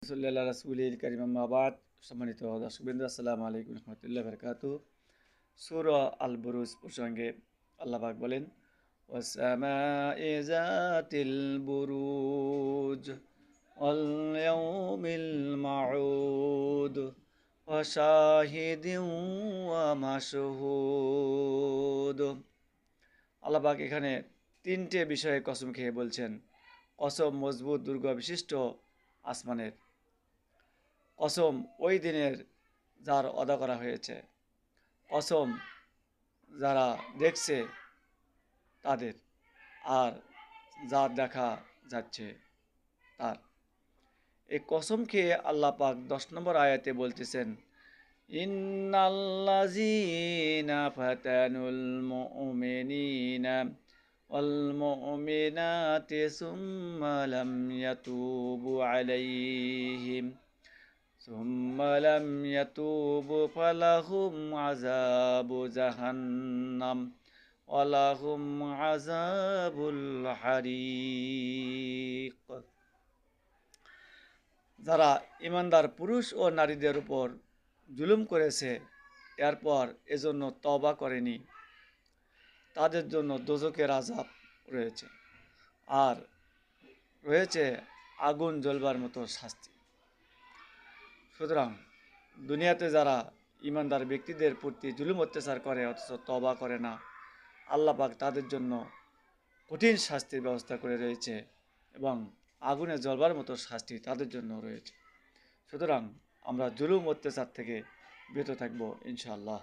সাল্লাল্লাহু রাসূলিল কারীম আম্মা বাদ। সম্মানিত দর্শকবৃন্দ, আসসালামু আলাইকুম রাহমাতুল্লাহি ওয়া বারাকাতুহু। সূরা আল বুরুজ প্রসঙ্গে আল্লাহ পাক বলেন, ওয়াস-সামাই যাতিল বুরুজ ওয়াল ইয়াউমিল মাউদ ওয়া শাহিদিন ওয়া মাশহুদ। আল্লাহ পাক এখানে তিনটে বিষয়ে কসম খেয়ে বলছেন। কসম মজবুত দুর্গ বিশিষ্ট আসমানের, কসম ওই দিনের যার অদা করা হয়েছে, কসম যারা দেখছে তাদের, আর যা দেখা যাচ্ছে তার। এই কসম খেয়ে আল্লাহ পাক 10 নম্বর আয়াতে বলতেছেন, ইন্নাল্লাযীনা ফাতানুল মুমিনিনা ওয়াল মুমিনাতি সুম্মা লাম ইয়াতুবু আলাইহিম ফালাহুম আযাবু জাহান্নাম ওয়ালাহুম আযাবুল হারিক। যারা ইমানদার পুরুষ ও নারীদের উপর জুলুম করেছে, এরপর এজন্য তওবা করেনি, তাদের জন্য দোজখের আযাব রয়েছে, আর রয়েছে আগুন জ্বলবার মতো শাস্তি। সুতরাং দুনিয়াতে যারা ইমানদার ব্যক্তিদের প্রতি জুলুম অত্যাচার করে অথচ তওবা করে না, আল্লাহ পাক তাদের জন্য কঠিন শাস্তির ব্যবস্থা করে রয়েছে এবং আগুনে জ্বলবার মতো শাস্তি তাদের জন্য রয়েছে। সুতরাং আমরা জুলুম অত্যাচার থেকে বিরত থাকবো ইনশাআল্লাহ।